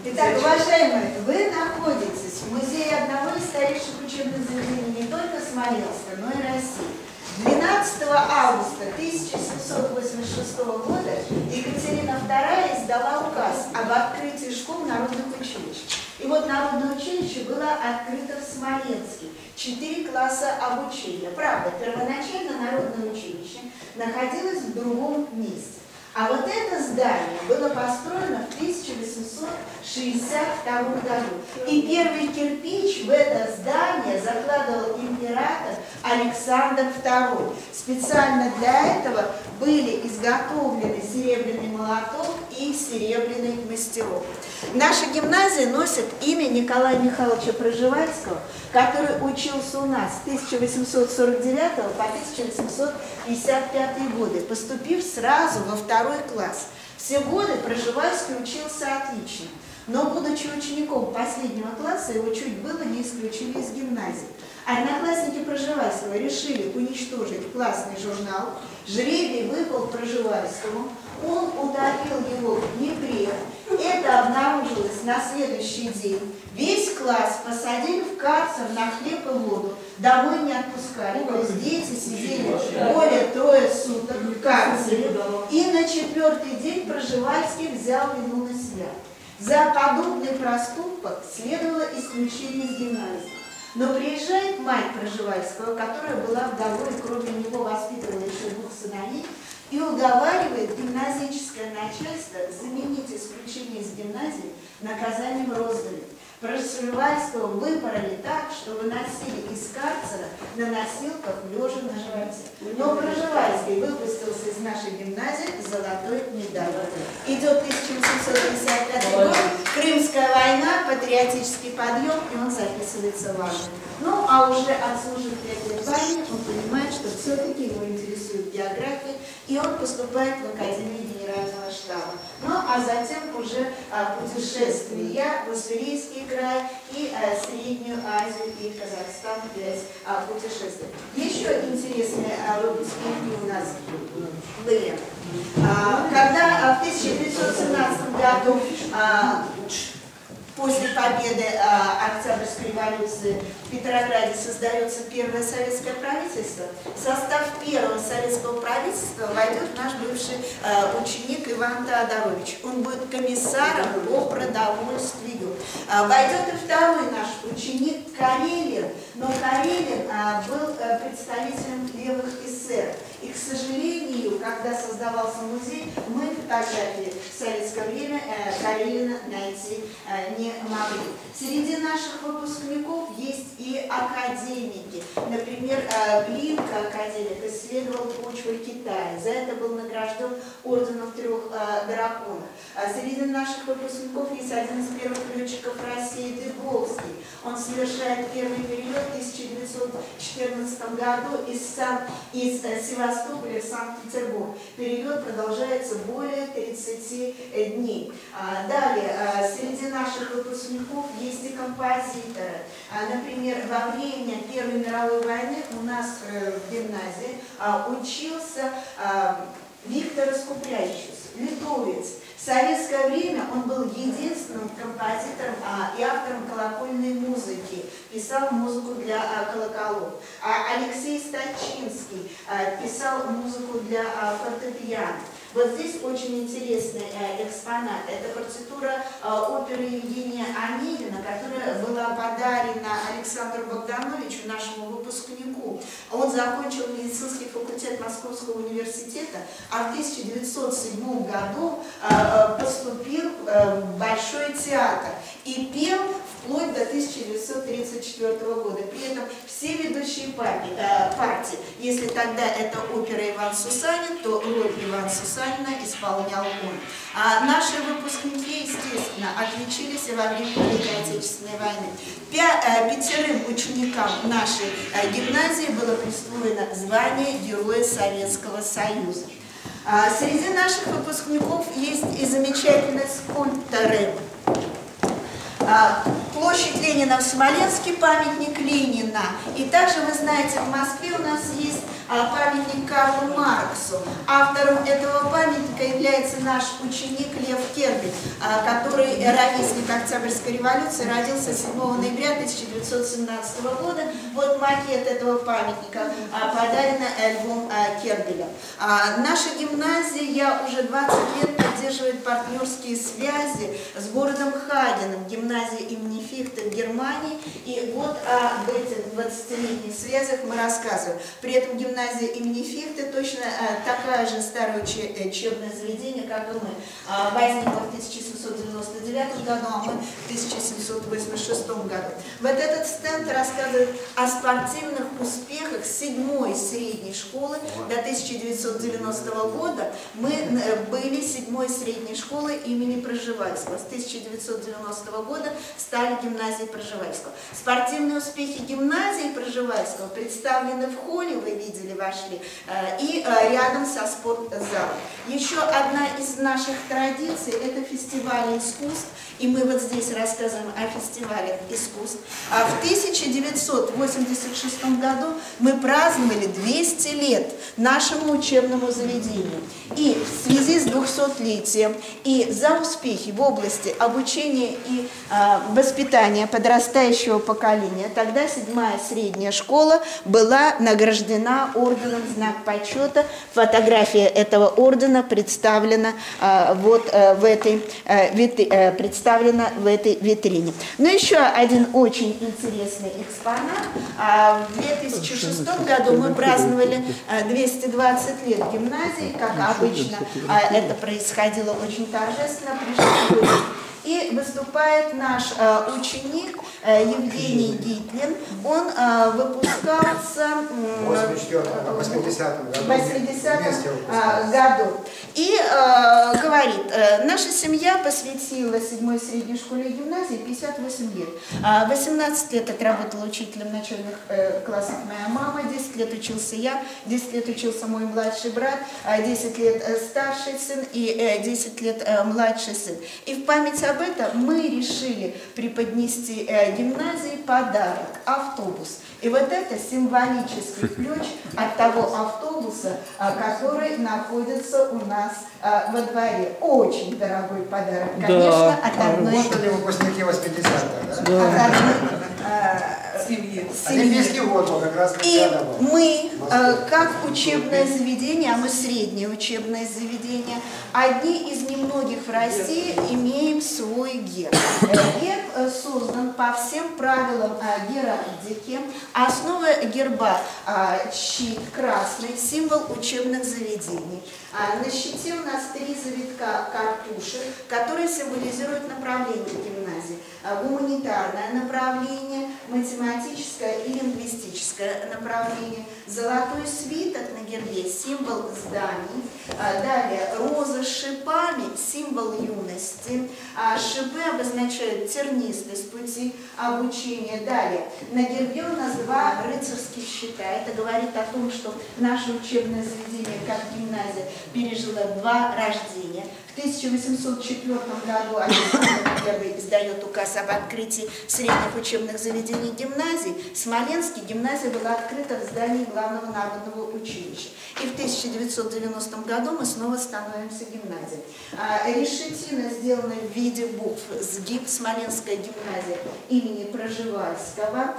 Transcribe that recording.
Итак, уважаемые, вы находитесь в музее одного из старейших учебных заведений не только Смоленска, но и России. 12 августа 1786 года Екатерина II издала указ об открытии школ народных училищ. И вот народное училище было открыто в Смоленске. 4 класса обучения. Правда, первоначально народное училище находилось в другом месте. А вот это здание было построено в 1862 году. И первый кирпич в это здание закладывал император Александр II. Специально для этого были изготовлены серебряный молоток и серебряный мастерок. Наша гимназия носит имя Николая Михайловича Пржевальского, который учился у нас с 1849 по 1855 годы, поступив сразу во 2 класс. Все годы Пржевальский учился отлично, но, будучи учеником последнего класса, его чуть было не исключили из гимназии. Одноклассники Пржевальского решили уничтожить классный журнал. Жребий выпал Пржевальскому, он утопил его в Днепре. Это обнаружилось на следующий день. Весь класс посадили в карцер на хлеб и воду, домой не отпускали. То есть дети сидели более 3 суток в карцере. И на 4-й день Пржевальский взял вину на себя. За подобный проступок следовало исключение из гимназии. Но приезжает мать Пржевальского, которая была вдовой, кроме него воспитывала еще 2 сыновей, и уговаривает гимназическое начальство заменить исключение из гимназии наказанием роздари. Пржевальского выпороли так, что выносили из карцера на носилках лежа на животе. Но Пржевальский выпустился из нашей гимназии с золотой медалью. Идет 1755 год, Крымская война, патриотический подъем, и он записывается в армию. Ну, а уже отслужив 5 лет в армии, он понимает, что все-таки его интересует география, и он поступает в Академию Генерального штаба. Ну, а затем уже путешествия в Уссурийский край и Среднюю Азию и Казахстан, 5 путешествий. Еще интересные выпускники у нас были. Когда в 1917 году после победы Октябрьской революции в Петрограде создается первое советское правительство, в состав первого советского правительства войдет наш бывший ученик Иван Теодорович. Он будет комиссаром по продовольствию. Войдет и второй наш ученик Карелин, но Карелин был представителем левых эсеров. И, к сожалению, когда создавался музей, мы фотографии в советское время Карелина найти не могли. Среди наших выпускников есть и академики. Например, Глинка, академик, исследовал почву Китая. За это был награжден орденом 3 драконов. Среди наших выпускников есть один из первых летчиков России Дыбовский. Он совершает первый перелет в 1914 году из Севастополя в Санкт-Петербург. Перелет продолжается более 30 дней. Далее, среди наших выпускников есть и композиторы. Например, во время Первой мировой войны у нас в гимназии учился Виктор Скуплящийся, литовец. В советское время он был единственным композитором и автором колокольной музыки, писал музыку для колоколов. Алексей Стачинский писал музыку для фортепиано. Вот здесь очень интересный экспонат. Это партитура оперы Евгения Онегина, которая была подарена Александру Богдановичу, нашему выпускнику. Он закончил медицинский факультет Московского университета, а в 1907 году поступил в Большой театр и пел вплоть до 1934 года. При этом все ведущие партии, если тогда это опера Иван Сусанин, то роль Ивана Сусанина исполнял он. Наши выпускники, естественно, отличились и во время Великой Отечественной войны. 5 ученикам нашей гимназии было присвоено звание Героя Советского Союза. Среди наших выпускников есть и замечательные скульпторы. Площадь Ленина в Смоленске, памятник Ленина. И также, вы знаете, в Москве у нас есть памятник Карлу Марксу. Автором этого памятника является наш ученик Лев Кербель, который ровесник Октябрьской революции, родился 7 ноября 1917 года. Вот макет этого памятника, подарен Львом Кербелем. Наша гимназия уже 20 лет поддерживает партнерские связи с городом Хагеном, гимназия имени Фихте в Германии. И вот об этих 20-летних связях мы рассказываем. При этом гимназия имени Фихте точно такая же старое учебное заведение, как и мы. Возникла в 1799 году, а мы в 1786 году. Вот этот стенд рассказывает о спортивных успехах 7-й средней школы до 1990 года. Мы были 7-й средней школы имени Пржевальского. С 1990 года стали гимназией Пржевальского. Спортивные успехи гимназии Пржевальского представлены в холле, вы видели, вошли, и рядом со спортзалом. Еще одна из наших традиций – это фестиваль искусств. И мы вот здесь рассказываем о фестивале искусств. В 1986 году мы праздновали 200 лет нашему учебному заведению. И в связи с 200-летием и за успехи в области обучения и воспитания подрастающего поколения, тогда 7-я средняя школа была награждена орденом «Знак почета». Фотография этого ордена представлена в этой витрине. Но еще один очень интересный экспонат. В 2006 году мы праздновали 220 лет гимназии, как обычно. Это происходило очень торжественно. И выступает наш ученик Евгений Гитлин. Он выпускался в 80-м году. И говорит, наша семья посвятила 7-й средней школе и гимназии 58 лет. 18 лет отработала учителем начальных классов моя мама, 10 лет учился я, 10 лет учился мой младший брат, 10 лет старший сын и 10 лет младший сын. И в память об этом мы решили преподнести гимназии подарок – автобус. И вот это символический ключ от того автобуса, который находится у нас во дворе. Очень дорогой подарок, конечно, от одной... Работали выпускники 80-х, да? семьи. Олимпийский год как раз. И мы, как учебное заведение, а мы среднее учебное заведение, одни из немногих в России имеем свой герб. Герб создан по всем правилам геральдики. Основа герба щит красный, символ учебных заведений. На щите у нас 3 завитка картушек, которые символизируют направление гимназии. Гуманитарное направление, математическое и лингвистическое направление. Золотой свиток на гербе – символ зданий. Далее роза с шипами – символ юности. Шипы обозначают тернистость пути обучения. Далее на гербе у нас 2 рыцарских щита. Это говорит о том, что наше учебное заведение, как гимназия, пережило 2 рождения. В 1804 году Александр I издает указ об открытии средних учебных заведений гимназий. В Смоленске гимназия была открыта в здании Главного народного училища. И в 1990 году мы снова становимся гимназией. Решетина сделана в виде букв. Сгиб, Смоленская гимназия имени Пржевальского.